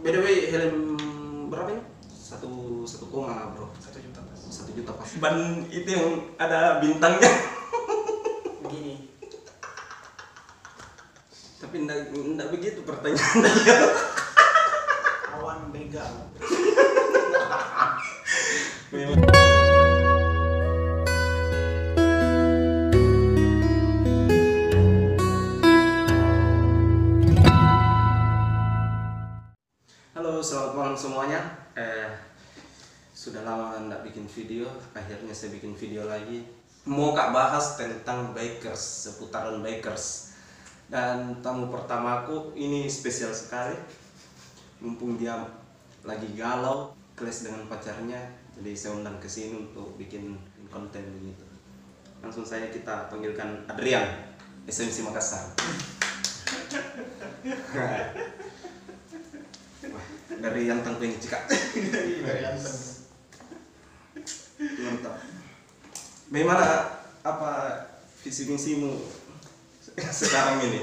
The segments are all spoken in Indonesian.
BTW helm berapa ini? Satu koma bro. 1 juta pas. 1 juta pas. Ban itu yang ada bintangnya. Begini. Tapi enggak begitu pertanyaannya. Awan begal. Halo, selamat malam semuanya. Sudah lama enggak bikin video, akhirnya saya bikin video lagi. Mau kak bahas tentang bikers, seputaran bikers. Dan tamu pertamaku ini spesial sekali. Mumpung dia lagi galau, clash dengan pacarnya, jadi saya undang ke sini untuk bikin konten begitu. Langsung saja kita panggilkan Adrian, SMC Makassar. Wah, dari Yantang pengen cekak. Dari Yantang. Mantap. Bagaimana apa visi misimu sekarang ini?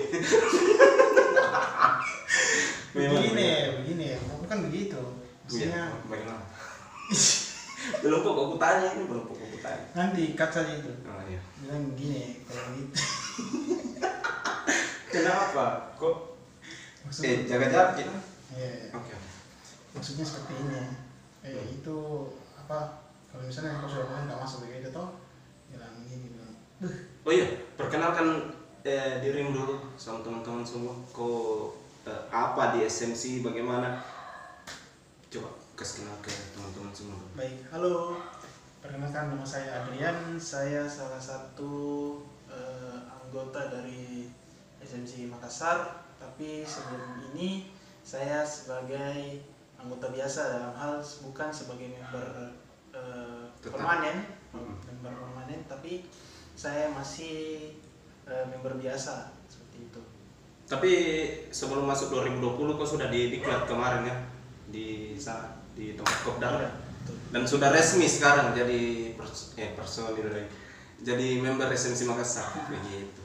Begini, bukan begitu. Maksudnya bagaimana? Belum kok aku tanya ini, belum kok aku tanya. nanti cut saja itu. Oh iya. Bilang gini, kalau begitu. Kenapa? Kok? Maksudnya, Jaga jarak kita. Iya. Oke. Maksudnya seperti ini. Itu apa? Kalau misalnya kau sudah nggak masuk begitu toh, bilang gini bilang. Oh iya, perkenalkan dirimu dulu sama teman-teman semua. Kau apa di SMC, bagaimana? Coba kasih kenal ke teman-teman semua. Baik, halo. Perkenalkan, nama saya Adrian. Saya salah satu anggota dari SMC Makassar. Tapi sebelum ini saya sebagai anggota biasa, dalam hal bukan sebagai member permanen, member permanen, tapi saya masih member biasa seperti itu. Tapi sebelum masuk 2020 kau sudah diklat kemarin ya di sana di tempat Kopdar. Iya, betul. Dan sudah resmi sekarang jadi personil jadi member SMC Makassar begitu.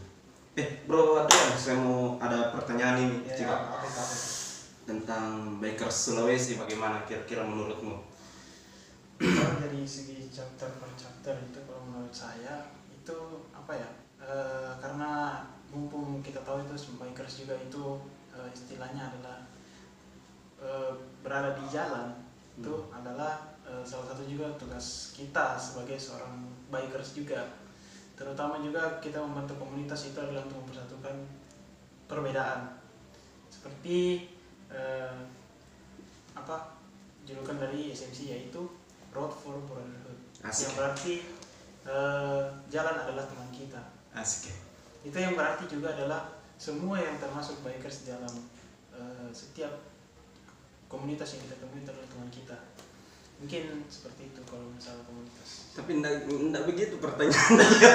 Bro Adrian, saya mau ada pertanyaan ini Ya, apa? tentang bikers Sulawesi, bagaimana kira-kira menurutmu? Kalau dari segi chapter per chapter itu, kalau menurut saya itu apa ya? Karena mumpung kita tahu itu bikers juga itu istilahnya adalah berada di jalan, itu adalah salah satu juga tugas kita sebagai seorang bikers juga. Terutama juga kita membantu komunitas itu adalah untuk mempersatukan perbedaan. Seperti apa julukan dari SMC, yaitu Road for Brotherhood. Asik. Yang berarti jalan adalah teman kita. Asik. Itu yang berarti juga adalah semua yang termasuk bikers dalam setiap komunitas yang kita temui itu adalah teman kita. Mungkin seperti itu kalau misalnya komunitas. Tapi enggak begitu pertanyaannya.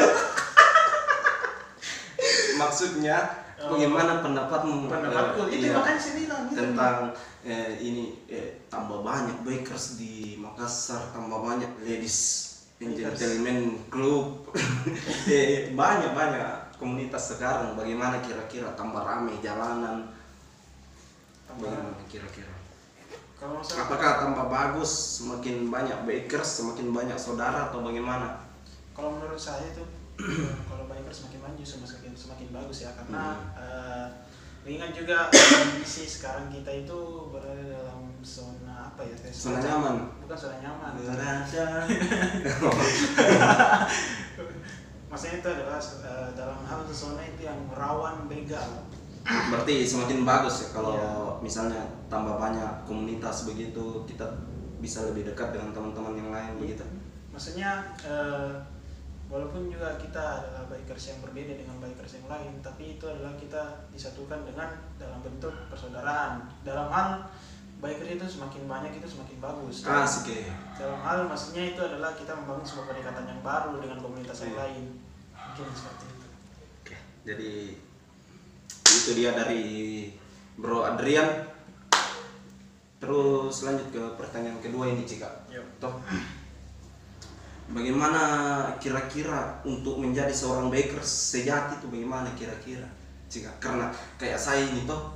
Maksudnya bagaimana pendapatmu? Pendapatku itu iya, makanya saya bilang gitu. tentang ini tambah banyak bikers di Makassar, tambah banyak ladies and Bikers. gentlemen club. banyak komunitas sekarang, bagaimana kira-kira tambah ramai jalanan? Bagaimana kira-kira? Kalau misalnya Apakah tambah bagus, semakin banyak bikers, semakin banyak saudara, atau bagaimana? kalau menurut saya itu kalau bikers semakin maju semakin bagus ya, karena mengingat juga kondisi sekarang kita itu berada dalam zona apa ya? Zona nyaman. Bukan zona nyaman. Berada. Maksudnya itu adalah dalam hal zona itu yang rawan begal. Berarti semakin bagus ya kalau Iya. misalnya tambah banyak komunitas begitu, kita bisa lebih dekat dengan teman-teman yang lain begitu. Maksudnya walaupun juga kita adalah bikers yang berbeda dengan bikers yang lain, tapi itu adalah kita disatukan dengan dalam bentuk persaudaraan. Dalam hal bikers itu semakin banyak itu semakin bagus. Asik ya. Dalam hal maksudnya itu adalah kita membangun sebuah pendekatan yang baru dengan komunitas yang lain. Mungkin seperti itu. Oke, jadi itu dia dari Bro Adrian. Terus lanjut ke pertanyaan kedua ini, Cika. Toh, bagaimana kira-kira untuk menjadi seorang bikers sejati itu bagaimana kira-kira, Cika? Karena kayak saya ini toh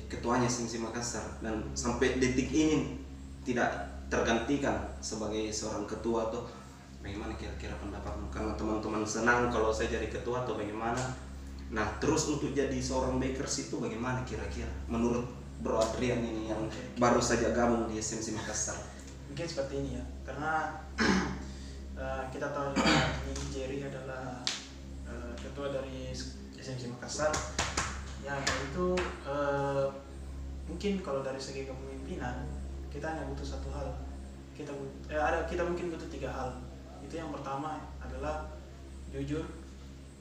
ketuanya SMC Makassar, dan sampai detik ini tidak tergantikan sebagai seorang ketua. Tuh bagaimana kira-kira pendapatmu? Karena teman-teman senang kalau saya jadi ketua atau bagaimana? Nah, terus untuk jadi seorang bakers itu bagaimana kira-kira menurut Bro Adrian ini yang baru saja gabung di SMC Makassar? Mungkin seperti ini ya, karena kita tahu ini Jerry adalah ketua dari SMC Makassar. Ya itu mungkin kalau dari segi kepemimpinan kita hanya butuh satu hal. Kita mungkin butuh 3 hal. Itu yang pertama adalah jujur,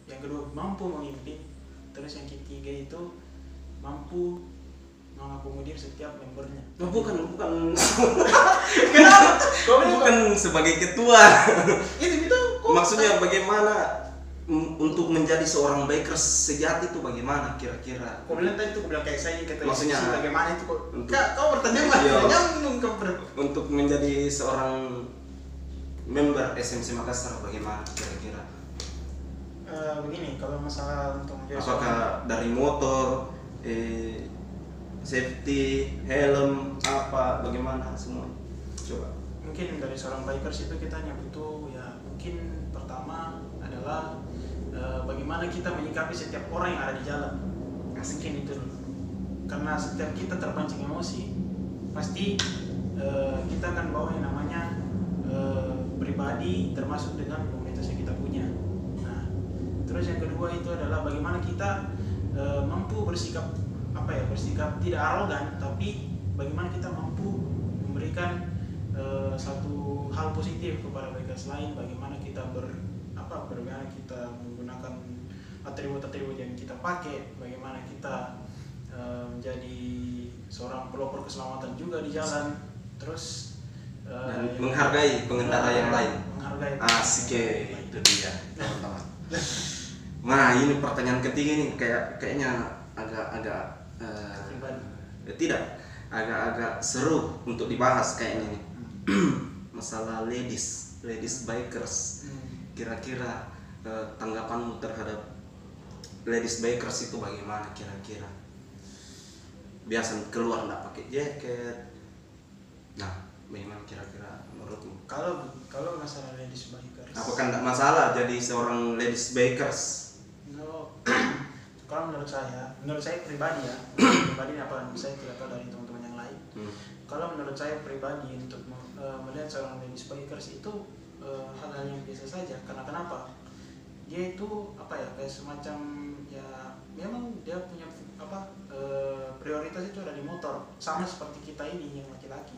yang kedua mampu memimpin, terus yang ketiga itu mampu mengakomodir setiap membernya. Bukan Kenapa? bukan sebagai ketua. Itu Maksudnya bagaimana untuk menjadi seorang bakers sejati itu bagaimana kira-kira? Kau bilang tadi itu, kau bilang kayak saya kata Maksudnya bagaimana itu kok? untuk- Kau bertanya lah, Iya. nyambung kau Untuk menjadi seorang member SMC Makassar bagaimana kira-kira? Begini, kalau masalah untuk menjadi Apakah dari motor, safety, helm, apa, bagaimana semua? Coba. mungkin dari seorang bikers itu kita hanya butuh ya mungkin pertama adalah bagaimana kita menyikapi setiap orang yang ada di jalan. Mungkin itu dulu. Karena setiap kita terpancing emosi, pasti kita akan bawa yang namanya pribadi termasuk dengan komunitas yang kita punya. Nah, terus yang kedua itu adalah bagaimana kita mampu bersikap bersikap tidak arogan, tapi bagaimana kita mampu memberikan satu hal positif kepada bikers lain, bagaimana kita bagaimana kita menggunakan atribut-atribut yang kita pakai, bagaimana kita menjadi seorang pelopor keselamatan juga di jalan, terus Dan menghargai pengendara yang lain. menghargai Asik, itu dia teman-teman. Nah, ini pertanyaan ketiga nih kayaknya agak tidak agak seru untuk dibahas kayaknya nih. Masalah ladies bikers. Kira-kira tanggapanmu terhadap ladies bikers itu bagaimana kira-kira? Biasa keluar nggak pakai jaket. Nah, bagaimana kira-kira menurutmu? Kalau masalah ladies bikers, Apakah nggak masalah jadi seorang ladies bikers? no, kalau menurut saya pribadi ya, pribadi apa saya tidak tahu dari teman-teman yang lain. Kalau menurut saya pribadi untuk melihat seorang ladies bikers itu hal-hal yang biasa saja. Karena kenapa? Dia itu kayak semacam ya memang dia punya prioritas itu ada di motor, sama seperti kita ini yang laki-laki.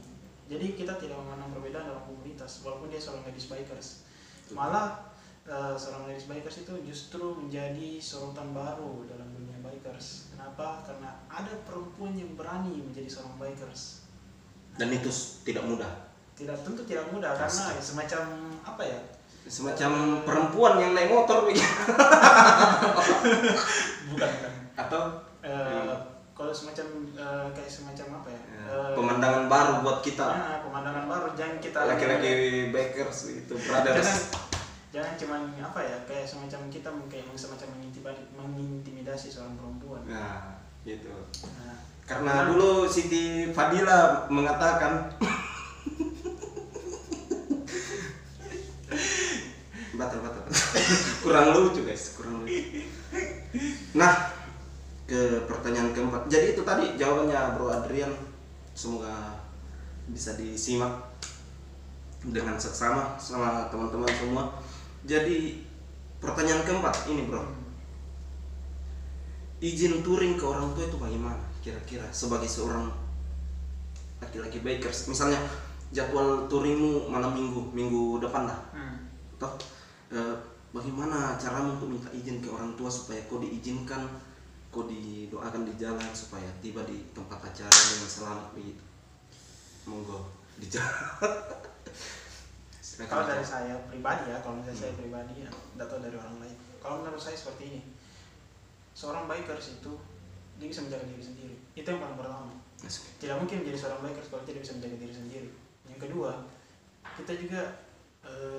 Jadi kita tidak memandang perbedaan dalam komunitas walaupun dia seorang ladies bikers. Malah seorang ladies bikers itu justru menjadi sorotan baru dalam dunia bikers. Kenapa? Karena ada perempuan yang berani menjadi seorang bikers. Dan itu tidak mudah. Tentu tidak mudah karena semacam Semacam perempuan yang naik motor begitu. bukan. Atau Kalau semacam kayak semacam pemandangan baru buat kita. Pemandangan baru, jangan kita Laki-laki bikers itu brothers. jangan cuman kayak semacam kita kayak semacam mengintimidasi seorang perempuan. Nah, gitu. Nah, Karena dulu Siti Fadila mengatakan batal. Kurang lucu guys, kurang lucu. Nah, ke pertanyaan keempat. Jadi itu tadi jawabannya Bro Adrian. Semoga bisa disimak dengan seksama sama teman-teman semua. Jadi pertanyaan keempat ini Bro. Izin touring ke orang tua itu bagaimana kira-kira sebagai seorang laki-laki bikers? Misalnya jadwal touringmu malam minggu depan lah. Toh bagaimana caramu untuk minta izin ke orang tua supaya kau diizinkan, kau didoakan di jalan supaya tiba di tempat acara dengan selamat begitu? Monggo dijawab. Kalau dari saya pribadi ya, kalau misalnya saya pribadi ya, tidak tahu dari orang lain. Kalau menurut saya seperti ini, seorang bikers itu dia bisa menjaga diri sendiri. Itu yang paling pertama. Tidak mungkin menjadi seorang bikers kalau tidak bisa menjaga diri sendiri. Yang kedua, kita juga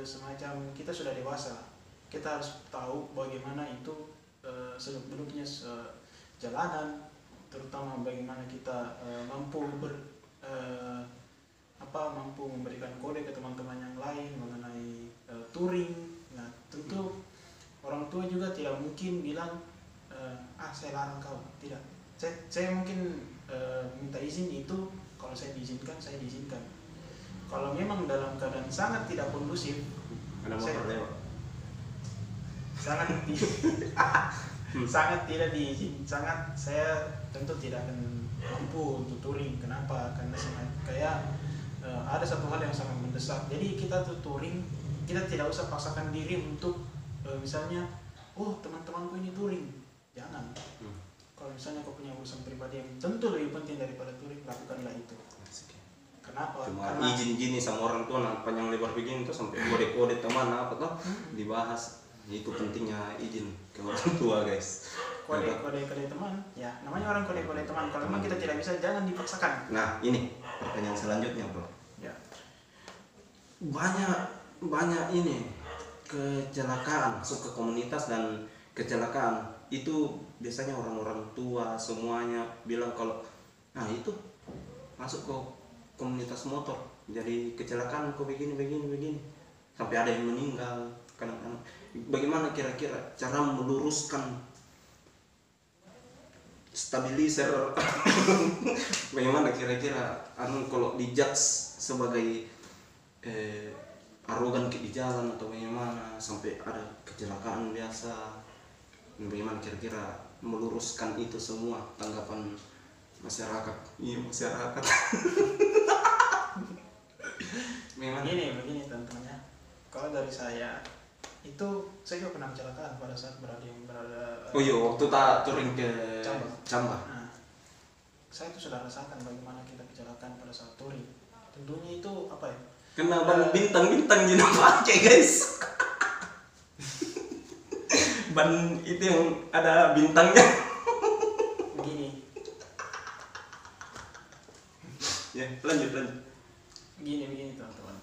semacam kita sudah dewasa. Kita harus tahu bagaimana itu seluk beluknya jalanan, terutama bagaimana kita mampu memberikan kode ke teman-teman yang lain mengenai touring. Nah, tentu orang tua juga tidak mungkin bilang saya larang kau, tidak. Saya mungkin minta izin itu kalau saya diizinkan, saya diizinkan. Kalau memang dalam keadaan sangat tidak kondusif, ada motor lewat, sangat tidak diizinkan, saya tentu tidak akan mampu untuk touring. Kenapa? Karena kayak ada satu hal yang sangat mendesak. Jadi kita tuh touring, kita tidak usah paksakan diri untuk misalnya, oh teman-temanku ini touring, jangan. Kalau misalnya kau punya urusan pribadi yang tentu lebih penting daripada touring, lakukanlah itu. Kenapa? Cuma Karena izin gini sama orang tua, nah panjang lebar begini tuh sampai kode-kode teman apa tuh dibahas. Itu pentingnya izin ke orang tua, guys. Kode teman, ya namanya orang kode teman. Kalau memang kita tidak bisa, jangan dipaksakan. Nah ini pertanyaan selanjutnya, bro. Ya. Banyak ini kecelakaan masuk ke komunitas, dan kecelakaan itu biasanya orang-orang tua semuanya bilang kalau nah itu masuk ke komunitas motor jadi kecelakaan kok begini sampai ada yang meninggal kadang-kadang. Bagaimana kira-kira cara meluruskan stabilizer bagaimana kira-kira kalau dijudge sebagai arogan di jalan atau bagaimana sampai ada kecelakaan biasa, bagaimana kira-kira meluruskan itu semua? Tanggapan masyarakat. Iya, masyarakat. Begini tentunya. Kalau dari saya itu, saya juga pernah kecelakaan pada saat berada. Oh iya, waktu tak touring ke Camba. Nah, saya itu sudah rasakan bagaimana kita kecelakaan pada saat touring. Tentunya itu apa ya? Kena ban bintang-bintang jadi pakai, guys. Ban itu yang ada bintangnya. Begini. Ya, lanjut. Begini teman-teman.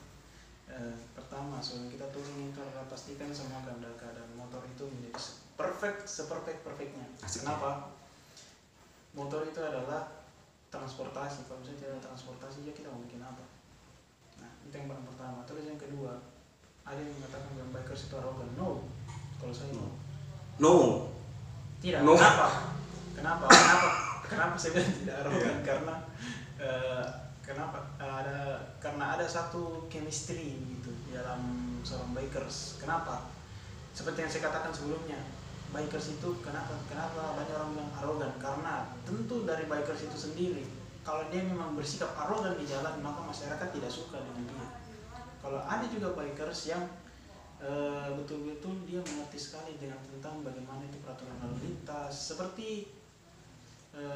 Pertama, sebelum kita touring itu adalah pastikan semua keadaan motor itu menjadi seperfect-perfectnya. Kenapa? Motor itu adalah transportasi. Kalau misalnya tidak ada transportasi, ya kita mau bikin apa? Nah, itu yang paling pertama. Terus yang kedua, ada yang mengatakan bahwa bikers itu arogan. No. Kalau saya No. Tidak. No. Kenapa saya bilang tidak arogan? Karena ada satu chemistry gitu di dalam seorang bikers. Kenapa? Seperti yang saya katakan sebelumnya, bikers itu kenapa banyak orang bilang arogan? Karena tentu dari bikers itu sendiri, kalau dia memang bersikap arogan di jalan, maka masyarakat tidak suka dengan dia. Kalau ada juga bikers yang betul-betul dia mengerti sekali tentang bagaimana itu peraturan lalu lintas, seperti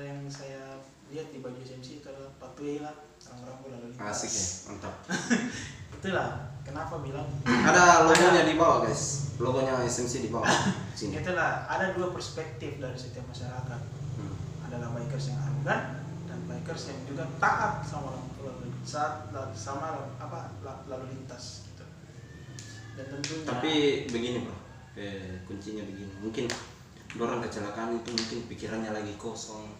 yang saya lihat di baju SMC itu adalah patuhi lah rambu-rambu lalu lintas. Asik ya, mantap. Itulah kenapa bilang ada logonya di bawah, guys. Logonya SMC di bawah sini. Itulah ada dua perspektif dari setiap masyarakat. Adalah bikers yang arogan dan bikers yang juga taat sama lalu lintas gitu. Dan tentunya Tapi begini, bro. Kuncinya begini. Mungkin orang kecelakaan itu mungkin pikirannya lagi kosong,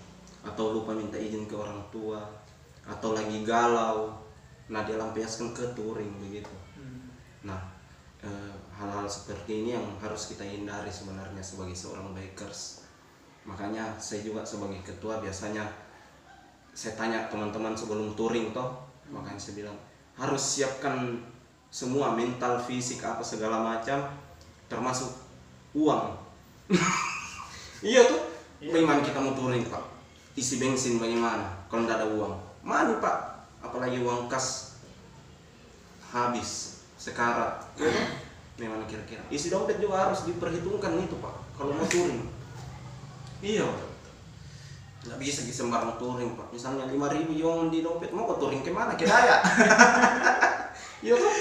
atau lupa minta izin ke orang tua, atau lagi galau, nah dia lampiaskan ke touring begitu. Nah, hal-hal seperti ini yang harus kita hindari sebenarnya sebagai seorang bikers. Makanya saya juga sebagai ketua biasanya saya tanya teman-teman sebelum touring toh, makanya saya bilang harus siapkan semua, mental, fisik, apa segala macam, termasuk uang. Iya tuh, bagaimana kita mau touring, Pak? Isi bensin bagaimana kalau tidak ada uang? Mana, Pak? Apalagi uang kas habis sekarat. Memang kira-kira isi dompet juga harus diperhitungkan itu, Pak, kalau mau touring. Iya, nggak bisa sembarang touring, Pak. Misalnya 5.000 yang di dompet, mau ke touring kemana? Ke Daya. Iya tuh.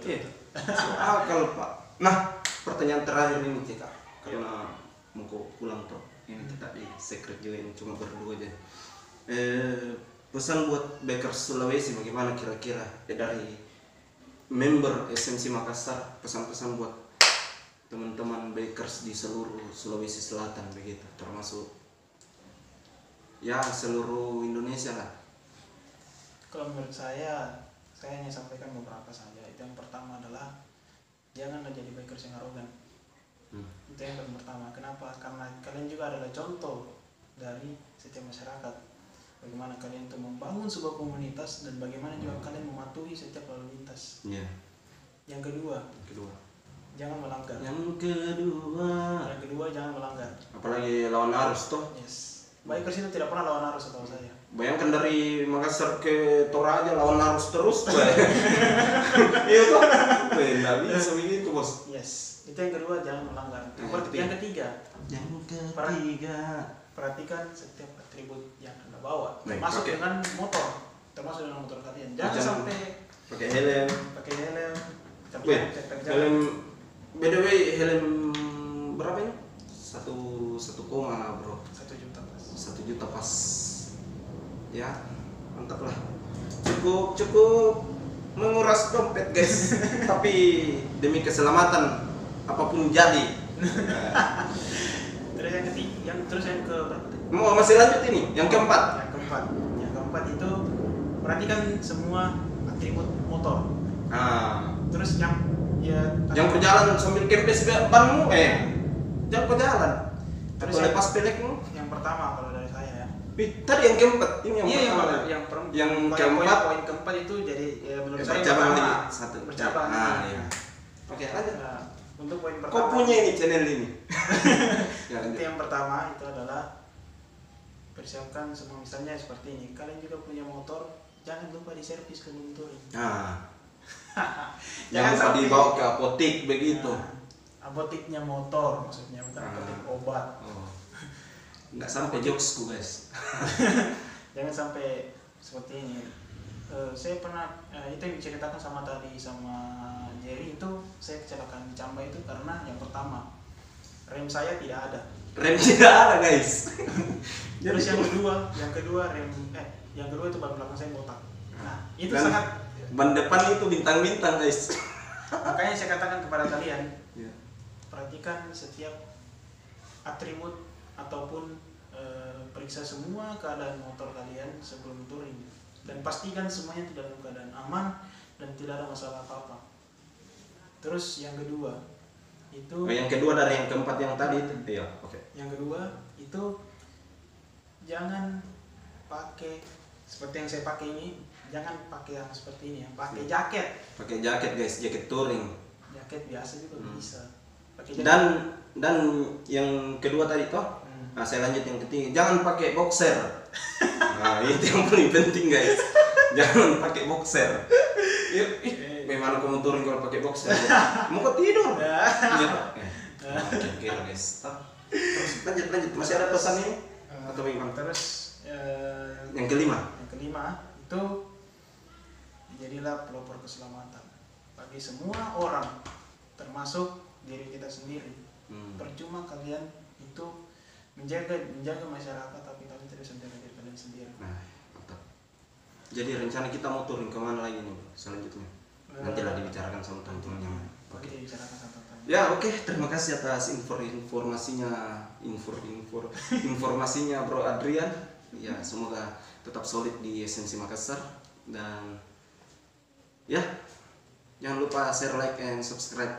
gitu. Akal, Pak. Nah, pertanyaan terakhir ini, Cika, karena mau pulang toh. Ini kita di secret juga, ini cuma berdua aja. Pesan buat bikers Sulawesi bagaimana kira-kira dari member SMC Makassar, pesan-pesan buat teman-teman bikers di seluruh Sulawesi Selatan begitu, termasuk ya seluruh Indonesia lah. Kalau menurut saya hanya sampaikan beberapa saja. Itu yang pertama adalah janganlah jadi bikers yang arogan. Itu yang pertama. Kenapa? Karena kalian juga adalah contoh dari setiap masyarakat. Bagaimana kalian itu membangun sebuah komunitas dan bagaimana juga kalian mematuhi setiap lalu lintas. Yang kedua, jangan melanggar. Yang kedua jangan melanggar. apalagi lawan arus toh. Yes. Bikers itu tidak pernah lawan arus setahu saya. Bayangkan dari Makassar ke Toraja lawan arus terus. Iya toh. Nggak bisa begitu bos. Yes. Itu yang kedua, jangan melanggar. Yang ketiga, perhatikan setiap atribut yang Anda bawa, termasuk dengan motor, kalian. Jangan sampai pakai helm. Helm BTW helm berapa ini? Satu koma bro. 1 juta pas. 1 juta pas. Ya, mantap lah. Cukup menguras dompet guys. Tapi demi keselamatan apapun jadi. Terus yang ke berapa tadi? Masih lanjut ini, yang keempat. Yang keempat itu perhatikan semua atribut motor. Terus yang berjalan sambil kempes banmu, jangan berjalan. Terus lepas pelekmu. Yang pertama kalau dari saya ya. Tadi yang keempat, ini yang pertama. Poin keempat itu jadi menurut saya bercabang pertama, lagi satu. bercabang. Iya. Oke, lanjut. Untuk poin pertama. Kau punya ini channel ini. Itu yang pertama itu adalah persiapkan semua, misalnya seperti ini. Kalian juga punya motor, jangan lupa diservis sebelum touring. Jangan lupa dibawa ke apotik begitu. Apotiknya motor maksudnya, bukan apotik obat. Nggak sampai jokesku guys. Jangan sampai seperti ini. Saya pernah itu yang diceritakan sama Jerry, itu saya kecelakaan di Camba itu karena yang pertama rem saya tidak ada. Rem tidak ada guys. Terus yang kedua yang kedua itu ban belakang saya botak. Nah itu sangat. Ban depan itu bintang-bintang guys. Makanya saya katakan kepada kalian, perhatikan setiap atribut ataupun periksa semua keadaan motor kalian sebelum touring dan pastikan semuanya tidak dalam keadaan aman dan tidak ada masalah apa-apa. Terus yang kedua itu yang kedua dari yang keempat yang tadi itu Yang kedua itu jangan pakai seperti yang saya pakai ini, jangan pakai yang seperti ini ya, pakai jaket. Pakai jaket guys, jaket touring. Jaket biasa juga bisa. Dan yang kedua tadi toh. Saya lanjut yang ketiga, jangan pakai boxer. Itu yang paling penting guys. Jangan pakai boxer. Bagaimana kamu touring kalau pakai boxer? Mau kau tidur? Kira guys. Terus lanjut. Masih ada pesan ini? Atau bagaimana? Terus yang kelima itu jadilah pelopor keselamatan bagi semua orang, termasuk diri kita sendiri. Percuma kalian itu menjaga masyarakat tapi kalian tidak menjaga diri kalian sendiri. Mantap. Jadi rencana kita mau touring kemana lagi nih selanjutnya? Nantilah dibicarakan sama teman-teman yang lain. Oke. Terima kasih atas informasinya Bro Adrian. Ya, semoga tetap solid di SMC Makassar dan jangan lupa share, like, and subscribe